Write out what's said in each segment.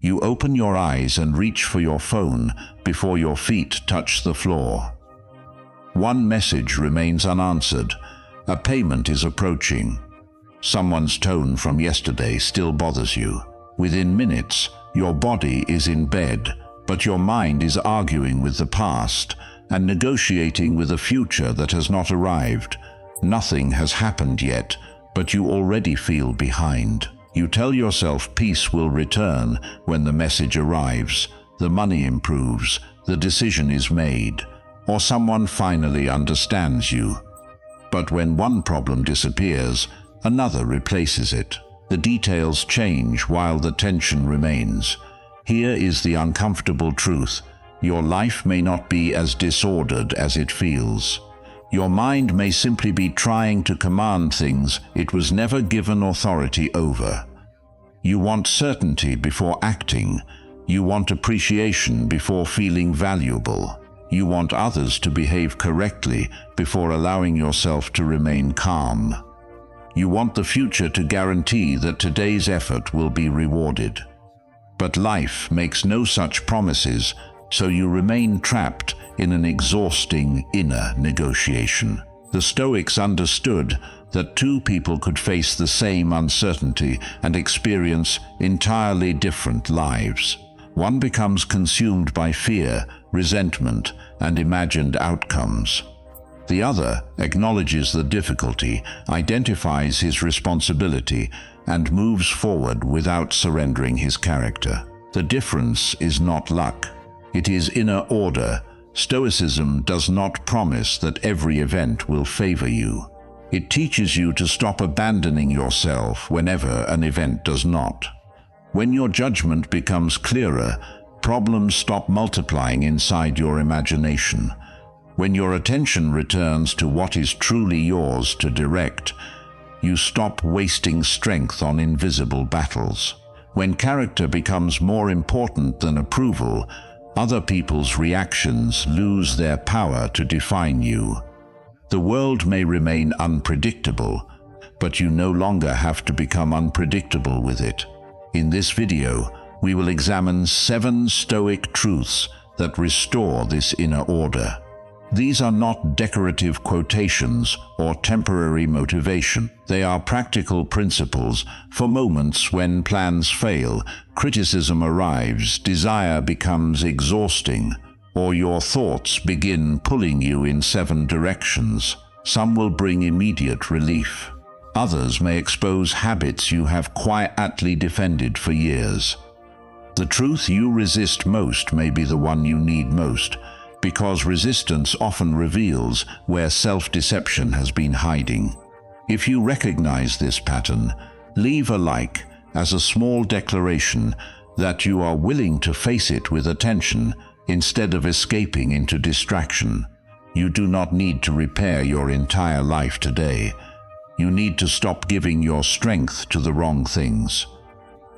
You open your eyes and reach for your phone before your feet touch the floor. One message remains unanswered. A payment is approaching. Someone's tone from yesterday still bothers you. Within minutes, your body is in bed, but your mind is arguing with the past and negotiating with a future that has not arrived. Nothing has happened yet, but you already feel behind. You tell yourself peace will return when the message arrives, the money improves, the decision is made, or someone finally understands you. But when one problem disappears, another replaces it. The details change while the tension remains. Here is the uncomfortable truth. Your life may not be as disordered as it feels. Your mind may simply be trying to command things it was never given authority over. You want certainty before acting. You want appreciation before feeling valuable. You want others to behave correctly before allowing yourself to remain calm. You want the future to guarantee that today's effort will be rewarded. But life makes no such promises, so you remain trapped in an exhausting inner negotiation. The Stoics understood that two people could face the same uncertainty and experience entirely different lives. One becomes consumed by fear, resentment, and imagined outcomes. The other acknowledges the difficulty, identifies his responsibility, and moves forward without surrendering his character. The difference is not luck. It is inner order. Stoicism does not promise that every event will favor you. It teaches you to stop abandoning yourself whenever an event does not. When your judgment becomes clearer, problems stop multiplying inside your imagination. When your attention returns to what is truly yours to direct, you stop wasting strength on invisible battles. When character becomes more important than approval, other people's reactions lose their power to define you. The world may remain unpredictable, but you no longer have to become unpredictable with it. In this video, we will examine 7 Stoic truths that restore this inner order. These are not decorative quotations or temporary motivation. They are practical principles for moments when plans fail, criticism arrives, desire becomes exhausting, or your thoughts begin pulling you in 7 directions. Some will bring immediate relief. Others may expose habits you have quietly defended for years. The truth you resist most may be the one you need most, because resistance often reveals where self-deception has been hiding. If you recognize this pattern, leave a like as a small declaration that you are willing to face it with attention instead of escaping into distraction. You do not need to repair your entire life today. You need to stop giving your strength to the wrong things.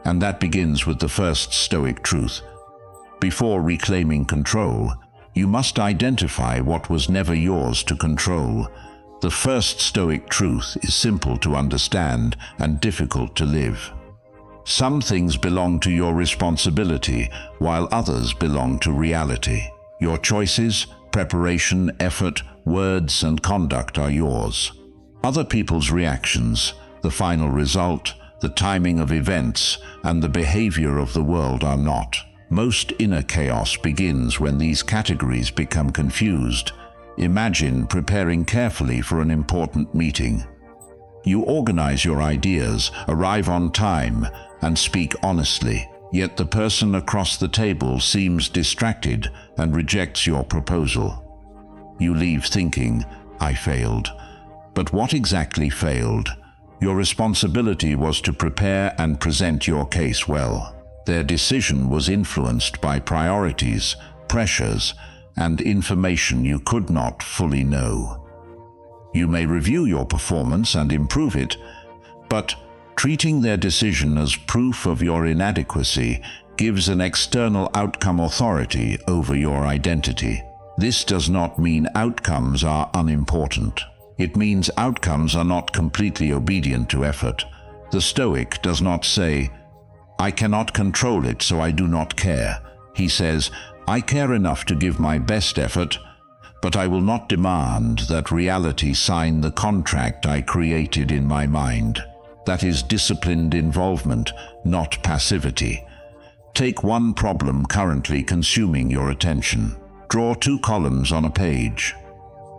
And that begins with the first Stoic truth. Before reclaiming control, you must identify what was never yours to control. The first Stoic truth is simple to understand and difficult to live. Some things belong to your responsibility, while others belong to reality. Your choices, preparation, effort, words, and conduct are yours. Other people's reactions, the final result, the timing of events, and the behavior of the world are not. Most inner chaos begins when these categories become confused. Imagine preparing carefully for an important meeting. You organize your ideas, arrive on time, and speak honestly, yet the person across the table seems distracted and rejects your proposal. You leave thinking, "I failed." But what exactly failed? Your responsibility was to prepare and present your case well. Their decision was influenced by priorities, pressures, and information you could not fully know. You may review your performance and improve it, but treating their decision as proof of your inadequacy gives an external outcome authority over your identity. This does not mean outcomes are unimportant. It means outcomes are not completely obedient to effort. The Stoic does not say, I cannot control it, so I do not care. He says, I care enough to give my best effort, but I will not demand that reality sign the contract I created in my mind. That is disciplined involvement, not passivity. Take one problem currently consuming your attention. Draw 2 columns on a page.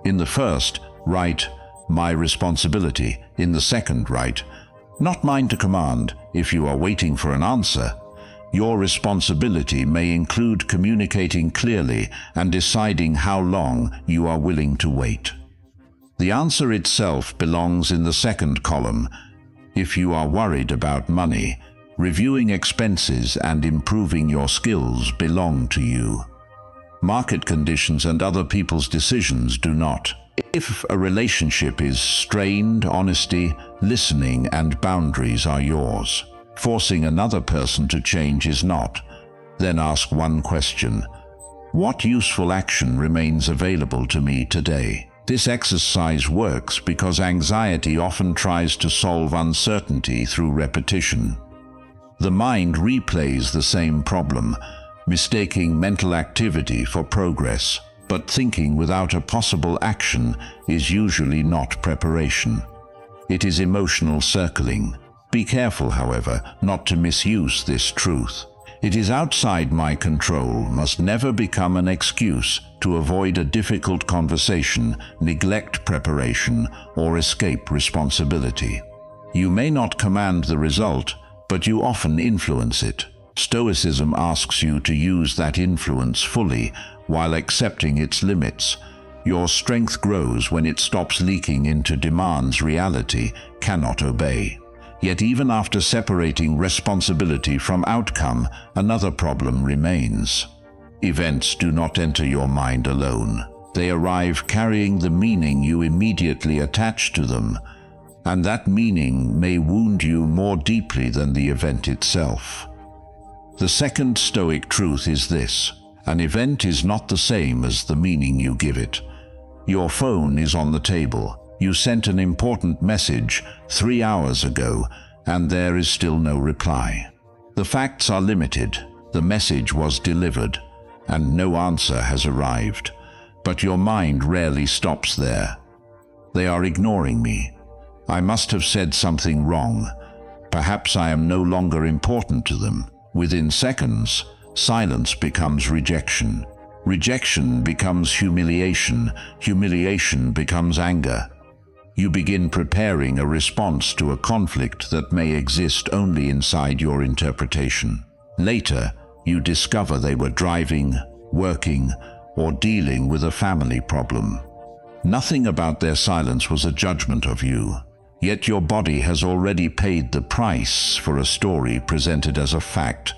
In the first, write, my responsibility. In the second, write, not mine to command. If you are waiting for an answer, your responsibility may include communicating clearly and deciding how long you are willing to wait. The answer itself belongs in the second column. If you are worried about money, reviewing expenses and improving your skills belong to you. Market conditions and other people's decisions do not. If a relationship is strained, honesty, listening, and boundaries are yours. Forcing another person to change is not. Then ask one question: what useful action remains available to me today? This exercise works because anxiety often tries to solve uncertainty through repetition. The mind replays the same problem, mistaking mental activity for progress. But thinking without a possible action is usually not preparation. It is emotional circling. Be careful, however, not to misuse this truth. It is outside my control must never become an excuse to avoid a difficult conversation, neglect preparation, or escape responsibility. You may not command the result, but you often influence it. Stoicism asks you to use that influence fully while accepting its limits. Your strength grows when it stops leaking into demands reality cannot obey. Yet even after separating responsibility from outcome, another problem remains. Events do not enter your mind alone. They arrive carrying the meaning you immediately attach to them, and that meaning may wound you more deeply than the event itself. The second Stoic truth is this: an event is not the same as the meaning you give it. Your phone is on the table. You sent an important message 3 hours ago, and there is still no reply. The facts are limited. The message was delivered, and no answer has arrived. But your mind rarely stops there. They are ignoring me. I must have said something wrong. Perhaps I am no longer important to them. Within seconds, silence becomes rejection. Rejection becomes humiliation. Humiliation becomes anger. You begin preparing a response to a conflict that may exist only inside your interpretation. Later, you discover they were driving, working, or dealing with a family problem. Nothing about their silence was a judgment of you. Yet your body has already paid the price for a story presented as a fact.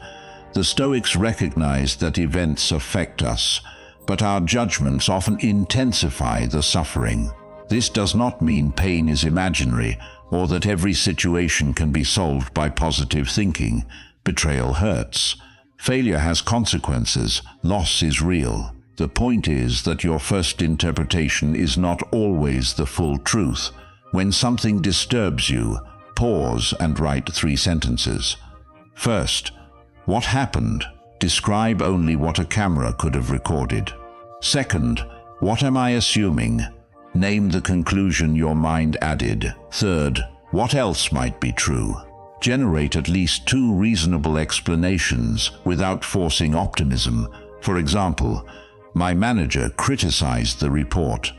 The Stoics recognized that events affect us, but our judgments often intensify the suffering. This does not mean pain is imaginary, or that every situation can be solved by positive thinking. Betrayal hurts. Failure has consequences. Loss is real. The point is that your first interpretation is not always the full truth. When something disturbs you, pause and write 3 sentences. First, what happened? Describe only what a camera could have recorded. Second, what am I assuming? Name the conclusion your mind added. Third, what else might be true? Generate at least 2 reasonable explanations without forcing optimism. For example, my manager criticized the report.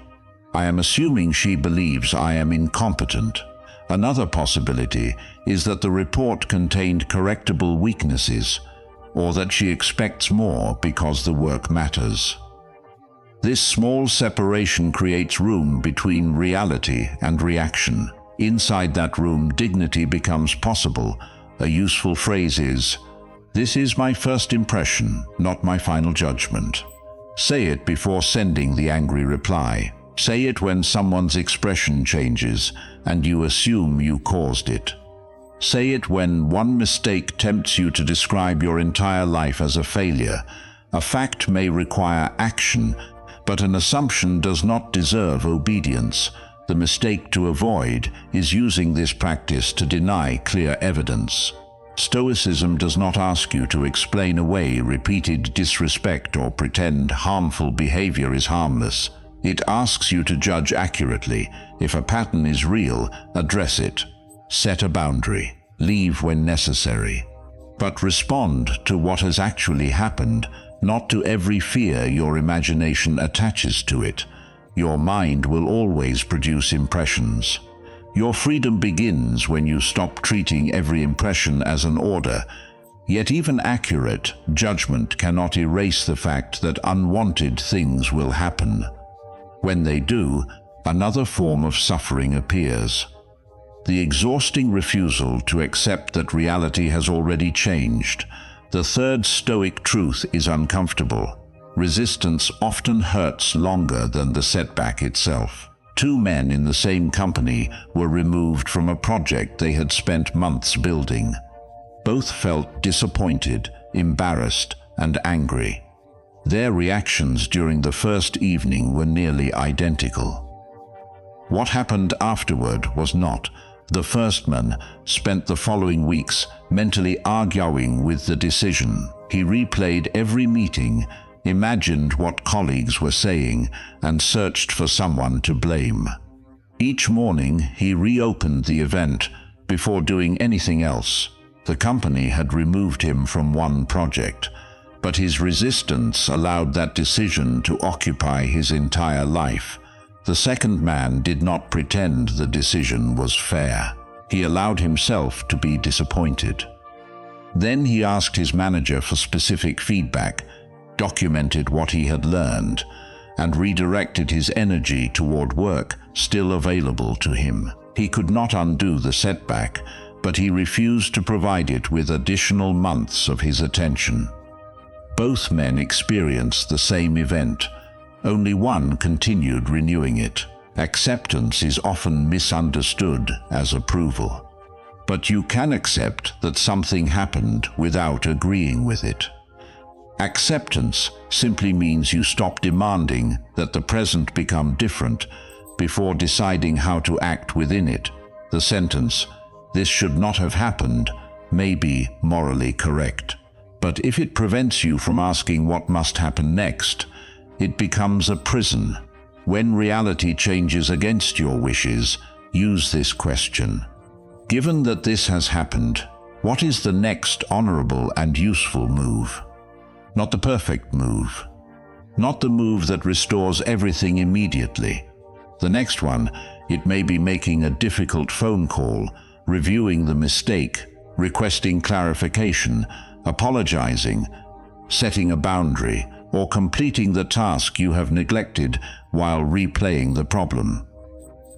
I am assuming she believes I am incompetent. Another possibility is that the report contained correctable weaknesses, or that she expects more because the work matters. This small separation creates room between reality and reaction. Inside that room, dignity becomes possible. A useful phrase is, "This is my first impression, not my final judgment." Say it before sending the angry reply. Say it when someone's expression changes and you assume you caused it. Say it when one mistake tempts you to describe your entire life as a failure. A fact may require action, but an assumption does not deserve obedience. The mistake to avoid is using this practice to deny clear evidence. Stoicism does not ask you to explain away repeated disrespect or pretend harmful behavior is harmless. It asks you to judge accurately. If a pattern is real, address it. Set a boundary. Leave when necessary. But respond to what has actually happened, not to every fear your imagination attaches to it. Your mind will always produce impressions. Your freedom begins when you stop treating every impression as an order. Yet even accurate judgment cannot erase the fact that unwanted things will happen. When they do, another form of suffering appears. The exhausting refusal to accept that reality has already changed. The third Stoic truth is uncomfortable. Resistance often hurts longer than the setback itself. Two men in the same company were removed from a project they had spent months building. Both felt disappointed, embarrassed, and angry. Their reactions during the first evening were nearly identical. What happened afterward was not. The first man spent the following weeks mentally arguing with the decision. He replayed every meeting, imagined what colleagues were saying, and searched for someone to blame. Each morning, he reopened the event before doing anything else. The company had removed him from one project, but his resistance allowed that decision to occupy his entire life. The second man did not pretend the decision was fair. He allowed himself to be disappointed. Then he asked his manager for specific feedback, documented what he had learned, and redirected his energy toward work still available to him. He could not undo the setback, but he refused to provide it with additional months of his attention. Both men experienced the same event. Only one continued renewing it. Acceptance is often misunderstood as approval. But you can accept that something happened without agreeing with it. Acceptance simply means you stop demanding that the present become different before deciding how to act within it. The sentence, "This should not have happened," may be morally correct. But if it prevents you from asking what must happen next, it becomes a prison. When reality changes against your wishes, use this question. Given that this has happened, what is the next honorable and useful move? Not the perfect move. Not the move that restores everything immediately. The next one, it may be making a difficult phone call, reviewing the mistake, requesting clarification, apologizing, setting a boundary, or completing the task you have neglected while replaying the problem.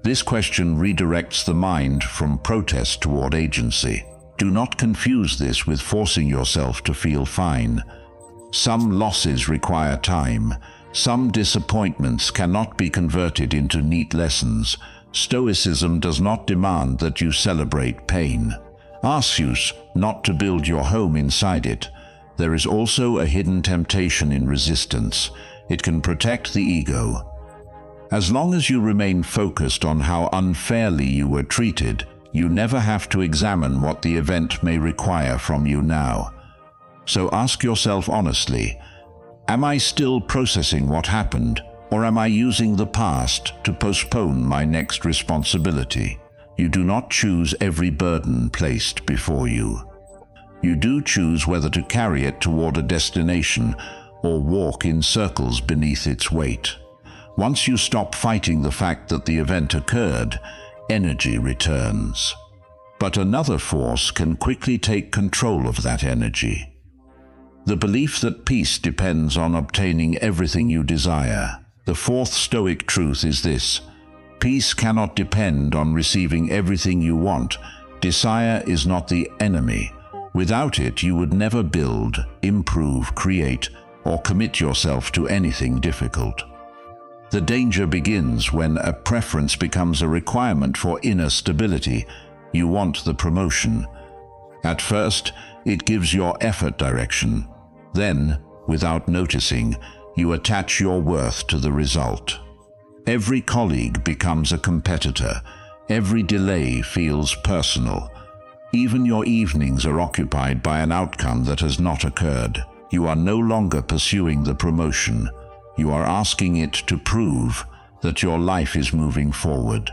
This question redirects the mind from protest toward agency. Do not confuse this with forcing yourself to feel fine. Some losses require time. Some disappointments cannot be converted into neat lessons. Stoicism does not demand that you celebrate pain. Asks you not to build your home inside it. There is also a hidden temptation in resistance. It can protect the ego. As long as you remain focused on how unfairly you were treated, you never have to examine what the event may require from you now. So ask yourself honestly, am I still processing what happened, or am I using the past to postpone my next responsibility? You do not choose every burden placed before you. You do choose whether to carry it toward a destination or walk in circles beneath its weight. Once you stop fighting the fact that the event occurred, energy returns. But another force can quickly take control of that energy. The belief that peace depends on obtaining everything you desire. The fourth Stoic truth is this: peace cannot depend on receiving everything you want. Desire is not the enemy. Without it, you would never build, improve, create, or commit yourself to anything difficult. The danger begins when a preference becomes a requirement for inner stability. You want the promotion. At first, it gives your effort direction. Then, without noticing, you attach your worth to the result. Every colleague becomes a competitor. Every delay feels personal. Even your evenings are occupied by an outcome that has not occurred. You are no longer pursuing the promotion. You are asking it to prove that your life is moving forward.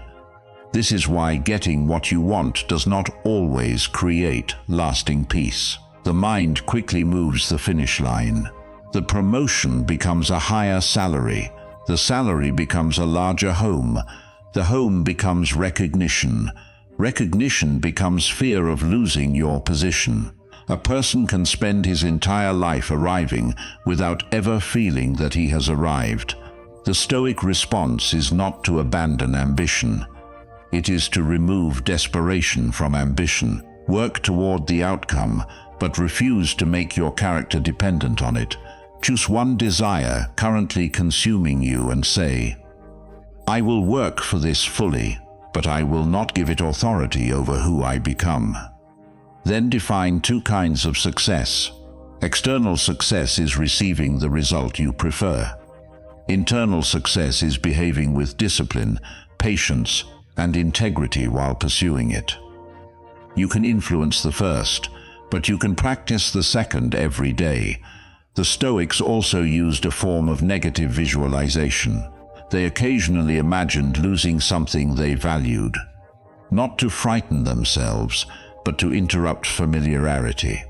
This is why getting what you want does not always create lasting peace. The mind quickly moves the finish line. The promotion becomes a higher salary. The salary becomes a larger home. The home becomes recognition. Recognition becomes fear of losing your position. A person can spend his entire life arriving without ever feeling that he has arrived. The Stoic response is not to abandon ambition. It is to remove desperation from ambition. Work toward the outcome, but refuse to make your character dependent on it. Choose one desire currently consuming you and say, "I will work for this fully, but I will not give it authority over who I become." Then define two kinds of success. External success is receiving the result you prefer. Internal success is behaving with discipline, patience, and integrity while pursuing it. You can influence the first, but you can practice the second every day. The Stoics also used a form of negative visualization. They occasionally imagined losing something they valued, not to frighten themselves, but to interrupt familiarity.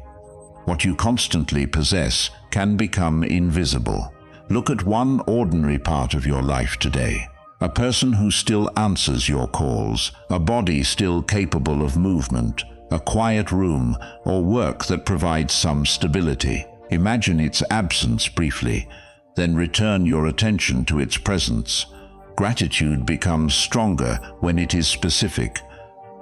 What you constantly possess can become invisible. Look at one ordinary part of your life today. A person who still answers your calls, a body still capable of movement, a quiet room, or work that provides some stability. Imagine its absence briefly, then return your attention to its presence. Gratitude becomes stronger when it is specific,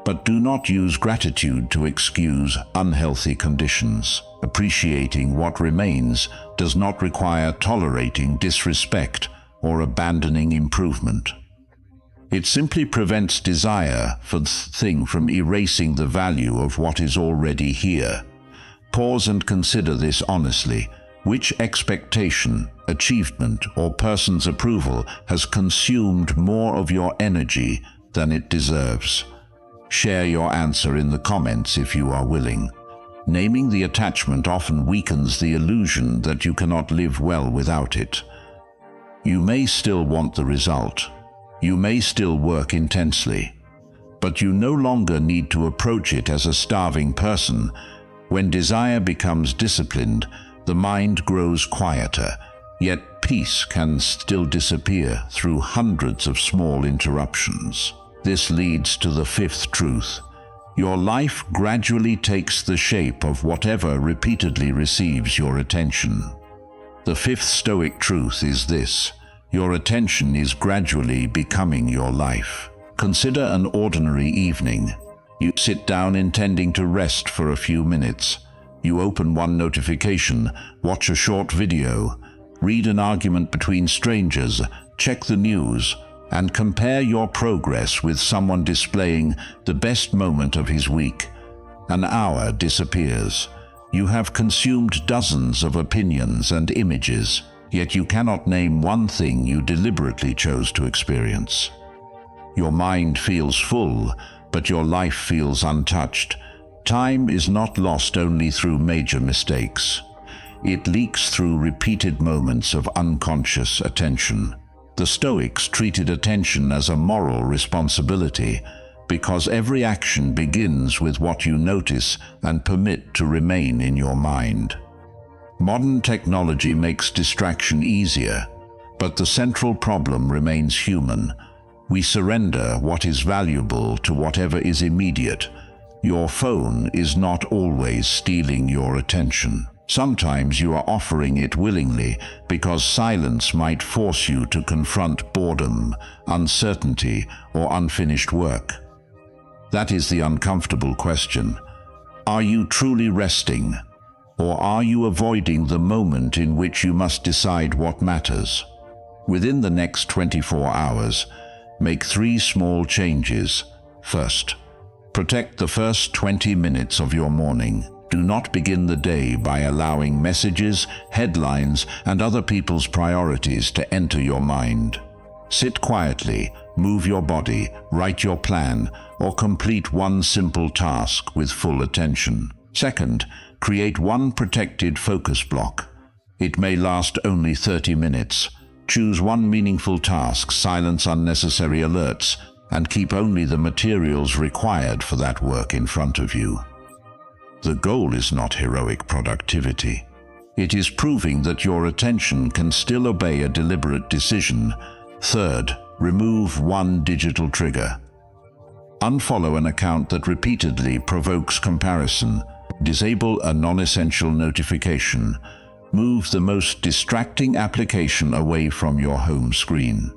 but do not use gratitude to excuse unhealthy conditions. Appreciating what remains does not require tolerating disrespect or abandoning improvement. It simply prevents desire for the thing from erasing the value of what is already here. Pause and consider this honestly. Which expectation, achievement, or person's approval has consumed more of your energy than it deserves? Share your answer in the comments if you are willing. Naming the attachment often weakens the illusion that you cannot live well without it. You may still want the result. You may still work intensely. But you no longer need to approach it as a starving person. When desire becomes disciplined, the mind grows quieter, yet peace can still disappear through hundreds of small interruptions. This leads to the fifth truth. Your life gradually takes the shape of whatever repeatedly receives your attention. The fifth Stoic truth is this: your attention is gradually becoming your life. Consider an ordinary evening. You sit down intending to rest for a few minutes. You open one notification, watch a short video, read an argument between strangers, check the news, and compare your progress with someone displaying the best moment of his week. An hour disappears. You have consumed dozens of opinions and images, yet you cannot name one thing you deliberately chose to experience. Your mind feels full, but your life feels untouched. Time is not lost only through major mistakes. It leaks through repeated moments of unconscious attention. The Stoics treated attention as a moral responsibility because every action begins with what you notice and permit to remain in your mind. Modern technology makes distraction easier, but the central problem remains human. We surrender what is valuable to whatever is immediate. Your phone is not always stealing your attention. Sometimes you are offering it willingly because silence might force you to confront boredom, uncertainty, or unfinished work. That is the uncomfortable question. Are you truly resting, or are you avoiding the moment in which you must decide what matters? Within the next 24 hours, make 3 small changes. First, protect the first 20 minutes of your morning. Do not begin the day by allowing messages, headlines, and other people's priorities to enter your mind. Sit quietly, Move your body, write your plan, or complete one simple task with full attention. Second, create one protected focus block. It may last only 30 minutes. Choose one meaningful task, silence unnecessary alerts, and keep only the materials required for that work in front of you. The goal is not heroic productivity. It is proving that your attention can still obey a deliberate decision. Third, remove one digital trigger. Unfollow an account that repeatedly provokes comparison. Disable a non-essential notification. Move the most distracting application away from your home screen.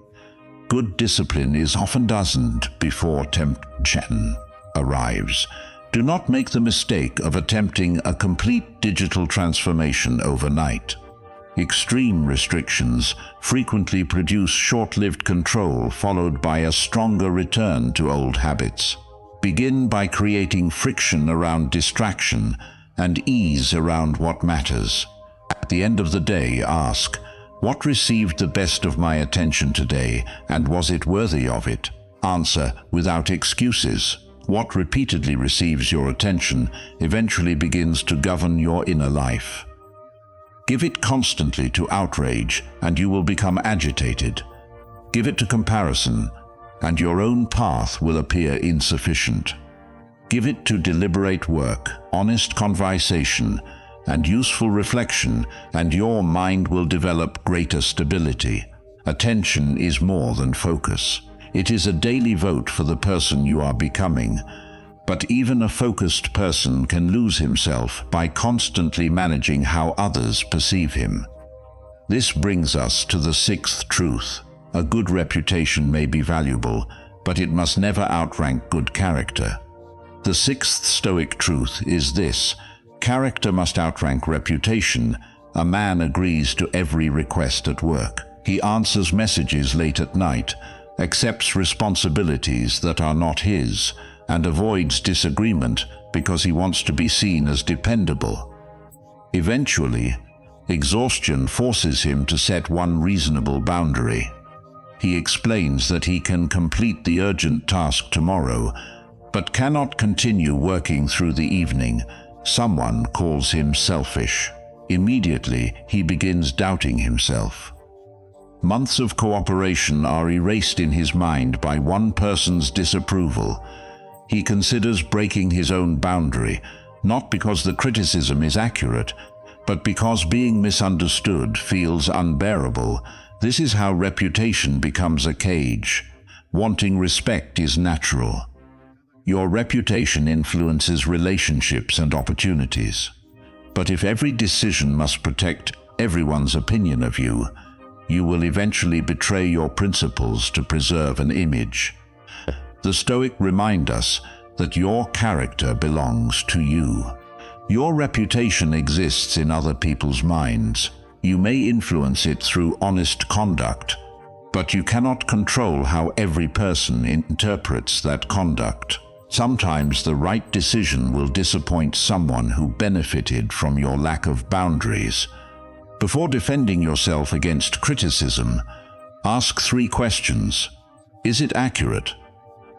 Good discipline is often doesn't before temptation arrives. Do not make the mistake of attempting a complete digital transformation overnight. Extreme restrictions frequently produce short-lived control followed by a stronger return to old habits. Begin by creating friction around distraction and ease around what matters. At the end of the day, ask, what received the best of my attention today, and was it worthy of it? Answer without excuses. What repeatedly receives your attention eventually begins to govern your inner life. Give it constantly to outrage, and you will become agitated. Give it to comparison, and your own path will appear insufficient. Give it to deliberate work, honest conversation, and useful reflection, and your mind will develop greater stability. Attention is more than focus. It is a daily vote for the person you are becoming. But even a focused person can lose himself by constantly managing how others perceive him. This brings us to the sixth truth. A good reputation may be valuable, but it must never outrank good character. The sixth Stoic truth is this: character must outrank reputation. A man agrees to every request at work. He answers messages late at night, accepts responsibilities that are not his, and avoids disagreement because he wants to be seen as dependable. Eventually, exhaustion forces him to set one reasonable boundary. He explains that he can complete the urgent task tomorrow, but cannot continue working through the evening. Someone calls him selfish. Immediately, he begins doubting himself. Months of cooperation are erased in his mind by one person's disapproval. He considers breaking his own boundary, not because the criticism is accurate, but because being misunderstood feels unbearable. This is how reputation becomes a cage. Wanting respect is natural. Your reputation influences relationships and opportunities. But if every decision must protect everyone's opinion of you, you will eventually betray your principles to preserve an image. The Stoic remind us that your character belongs to you. Your reputation exists in other people's minds. You may influence it through honest conduct, but you cannot control how every person interprets that conduct. Sometimes the right decision will disappoint someone who benefited from your lack of boundaries. Before defending yourself against criticism, ask 3 questions. Is it accurate?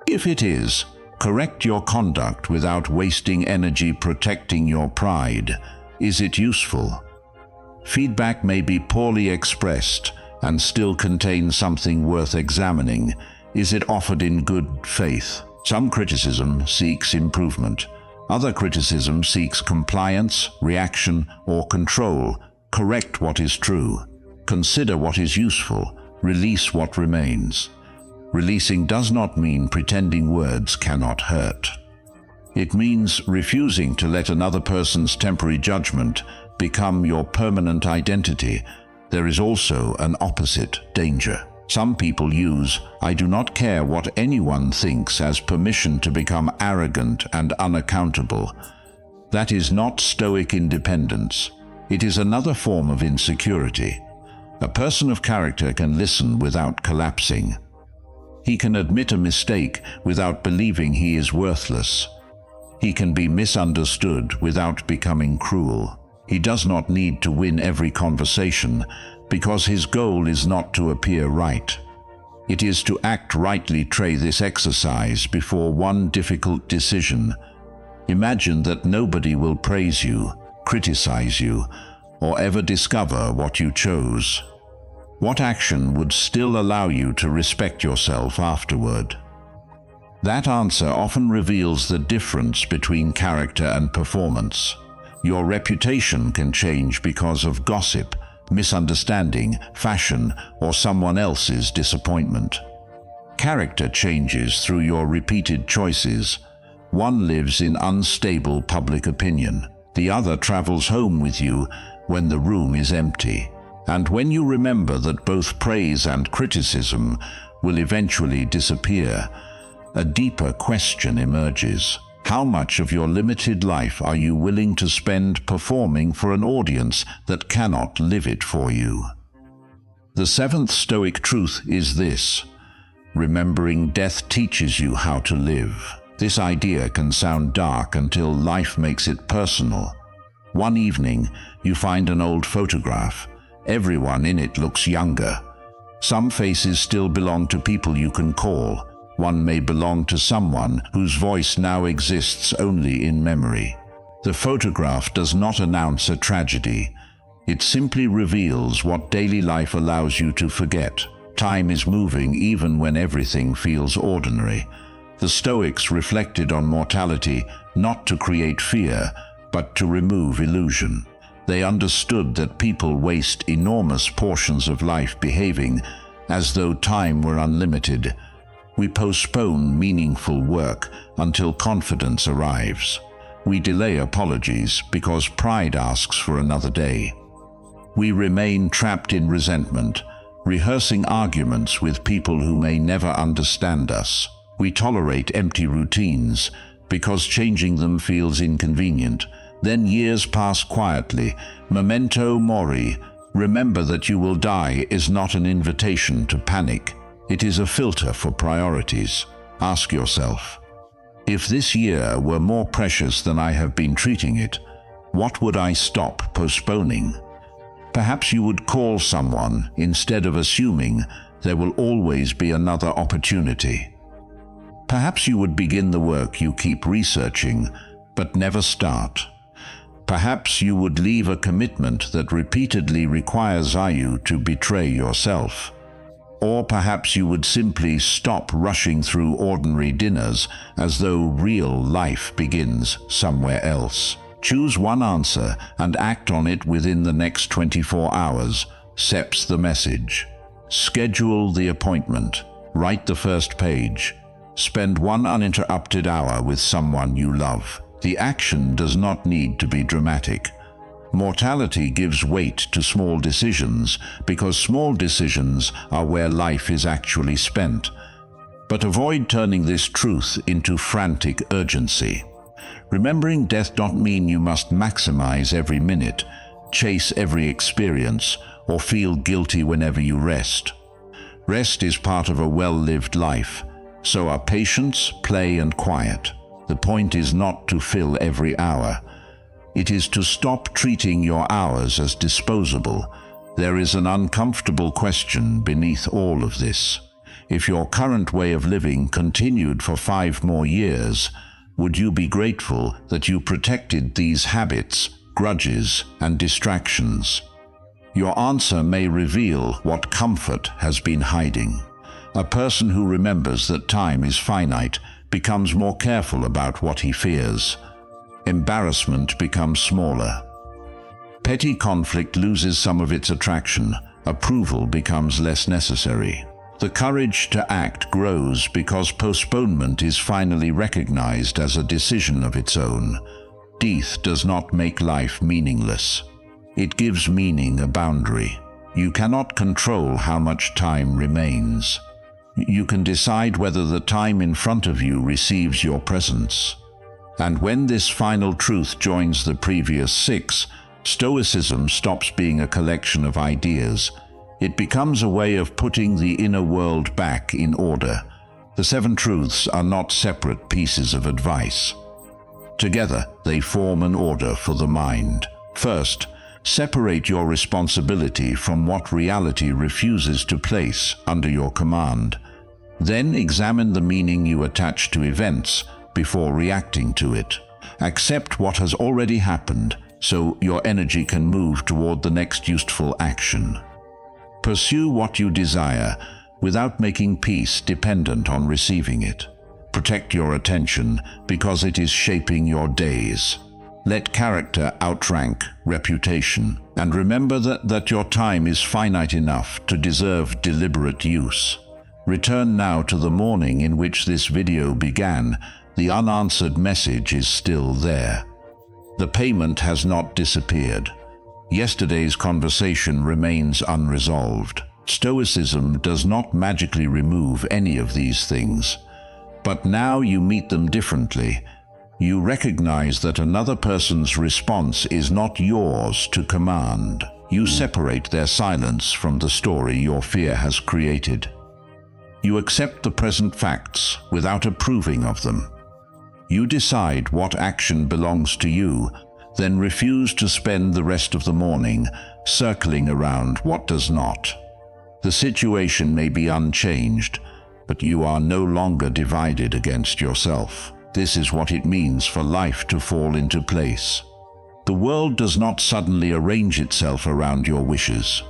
If it is, correct your conduct without wasting energy protecting your pride. Is it useful? Feedback may be poorly expressed and still contain something worth examining. Is it offered in good faith? Some criticism seeks improvement. Other criticism seeks compliance, reaction, or control. Correct what is true. Consider what is useful. Release what remains. Releasing does not mean pretending words cannot hurt. It means refusing to let another person's temporary judgment become your permanent identity. There is also an opposite danger. Some people use "I do not care what anyone thinks" as permission to become arrogant and unaccountable. That is not Stoic independence. It is another form of insecurity. A person of character can listen without collapsing. He can admit a mistake without believing he is worthless. He can be misunderstood without becoming cruel. He does not need to win every conversation because his goal is not to appear right. It is to act rightly. Try this exercise before one difficult decision. Imagine that nobody will praise you, criticize you, or ever discover what you chose. What action would still allow you to respect yourself afterward? That answer often reveals the difference between character and performance. Your reputation can change because of gossip, misunderstanding, fashion, or someone else's disappointment. Character changes through your repeated choices. One lives in unstable public opinion. The other travels home with you when the room is empty. And when you remember that both praise and criticism will eventually disappear, a deeper question emerges. How much of your limited life are you willing to spend performing for an audience that cannot live it for you? The seventh Stoic truth is this: remembering death teaches you how to live. This idea can sound dark until life makes it personal. One evening, you find an old photograph. Everyone in it looks younger. Some faces still belong to people you can call. One may belong to someone whose voice now exists only in memory. The photograph does not announce a tragedy. It simply reveals what daily life allows you to forget. Time is moving even when everything feels ordinary. The Stoics reflected on mortality not to create fear, but to remove illusion. They understood that people waste enormous portions of life behaving as though time were unlimited. We postpone meaningful work until confidence arrives. We delay apologies because pride asks for another day. We remain trapped in resentment, rehearsing arguments with people who may never understand us. We tolerate empty routines because changing them feels inconvenient. Then years pass quietly. Memento mori, remember that you will die, is not an invitation to panic. It is a filter for priorities. Ask yourself, if this year were more precious than I have been treating it, what would I stop postponing? Perhaps you would call someone instead of assuming there will always be another opportunity. Perhaps you would begin the work you keep researching but never start. Perhaps you would leave a commitment that repeatedly requires you to betray yourself. Or perhaps you would simply stop rushing through ordinary dinners as though real life begins somewhere else. Choose one answer and act on it within the next 24 hours. Seps the message. Schedule the appointment. Write the first page. Spend one uninterrupted hour with someone you love. The action does not need to be dramatic. Mortality gives weight to small decisions because small decisions are where life is actually spent. But avoid turning this truth into frantic urgency. Remembering death does not mean you must maximize every minute, chase every experience, or feel guilty whenever you rest. Rest is part of a well-lived life. So are patience, play, and quiet. The point is not to fill every hour. It is to stop treating your hours as disposable. There is an uncomfortable question beneath all of this. If your current way of living continued for 5 more years, would you be grateful that you protected these habits, grudges, and distractions? Your answer may reveal what comfort has been hiding. A person who remembers that time is finite becomes more careful about what he fears. Embarrassment becomes smaller. Petty conflict loses some of its attraction. Approval becomes less necessary. The courage to act grows because postponement is finally recognized as a decision of its own. Death does not make life meaningless. It gives meaning a boundary. You cannot control how much time remains. You can decide whether the time in front of you receives your presence. And when this final truth joins the previous 6, Stoicism stops being a collection of ideas. It becomes a way of putting the inner world back in order. The 7 truths are not separate pieces of advice. Together, they form an order for the mind. First, Separate your responsibility from what reality refuses to place under your command. Then examine the meaning you attach to events before reacting to it. Accept what has already happened so your energy can move toward the next useful action. Pursue what you desire without making peace dependent on receiving it. Protect your attention because it is shaping your days. Let character outrank reputation, and remember that your time is finite enough to deserve deliberate use. Return now to the morning in which this video began. The unanswered message is still there. The payment has not disappeared. Yesterday's conversation remains unresolved. Stoicism does not magically remove any of these things, but now you meet them differently. You recognize that another person's response is not yours to command. You separate their silence from the story your fear has created. You accept the present facts without approving of them. You decide what action belongs to you, then refuse to spend the rest of the morning circling around what does not. The situation may be unchanged, but you are no longer divided against yourself. This is what it means for life to fall into place. The world does not suddenly arrange itself around your wishes.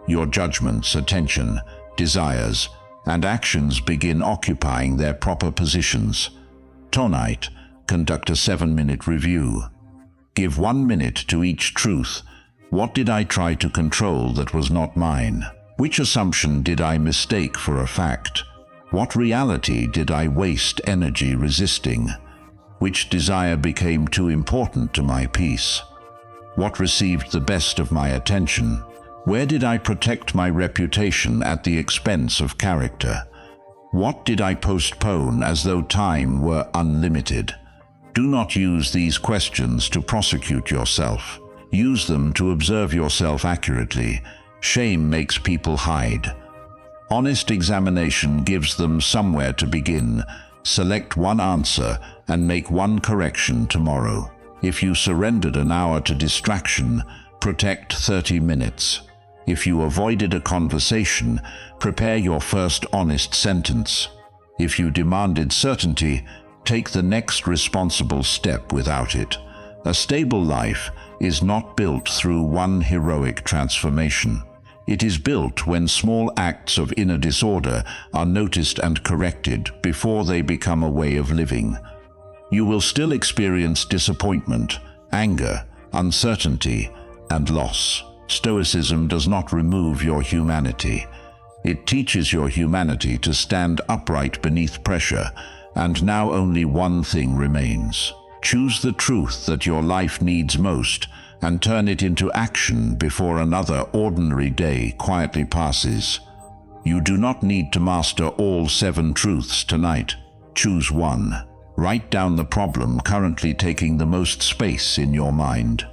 Your judgments, attention, desires, and actions begin occupying their proper positions. Tonight, conduct a 7-minute review. Give 1 minute to each truth. What did I try to control that was not mine? Which assumption did I mistake for a fact? What reality did I waste energy resisting? Which desire became too important to my peace? What received the best of my attention? Where did I protect my reputation at the expense of character? What did I postpone as though time were unlimited? Do not use these questions to prosecute yourself. Use them to observe yourself accurately. Shame makes people hide. Honest examination gives them somewhere to begin. Select one answer and make one correction tomorrow. If you surrendered an hour to distraction, protect 30 minutes. If you avoided a conversation, prepare your first honest sentence. If you demanded certainty, take the next responsible step without it. A stable life is not built through one heroic transformation. It is built when small acts of inner disorder are noticed and corrected before they become a way of living. You will still experience disappointment, anger, uncertainty, and loss. Stoicism does not remove your humanity. It teaches your humanity to stand upright beneath pressure, and now only one thing remains. Choose the truth that your life needs most and turn it into action before another ordinary day quietly passes. You do not need to master all 7 truths tonight. Choose one. Write down the problem currently taking the most space in your mind.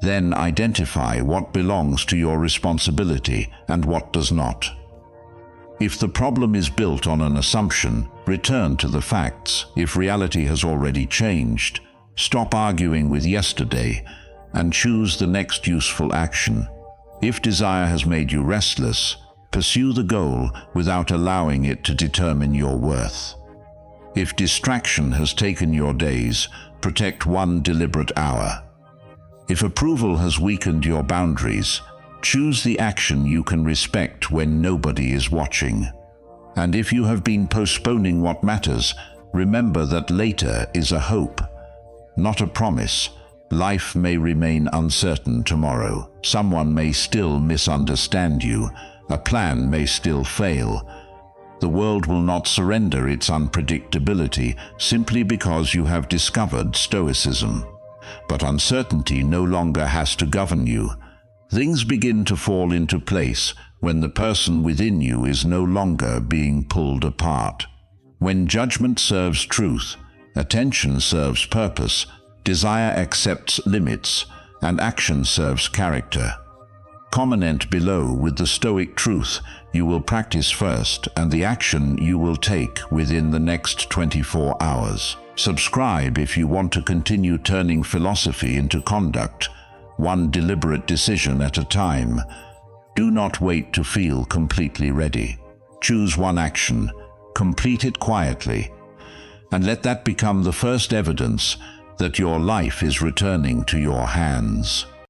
Then identify what belongs to your responsibility and what does not. If the problem is built on an assumption, return to the facts. If reality has already changed, stop arguing with yesterday and choose the next useful action. If desire has made you restless, pursue the goal without allowing it to determine your worth. If distraction has taken your days, protect one deliberate hour. If approval has weakened your boundaries, choose the action you can respect when nobody is watching. And if you have been postponing what matters, remember that later is a hope, not a promise. Life may remain uncertain tomorrow. Someone may still misunderstand you. A plan may still fail. The world will not surrender its unpredictability simply because you have discovered Stoicism. But uncertainty no longer has to govern you. Things begin to fall into place when the person within you is no longer being pulled apart. When judgment serves truth, attention serves purpose, desire accepts limits, and action serves character. Comment below with the Stoic truth you will practice first and the action you will take within the next 24 hours. Subscribe if you want to continue turning philosophy into conduct. one deliberate decision at a time. Do not wait to feel completely ready. Choose one action, complete it quietly, and let that become the first evidence that your life is returning to your hands.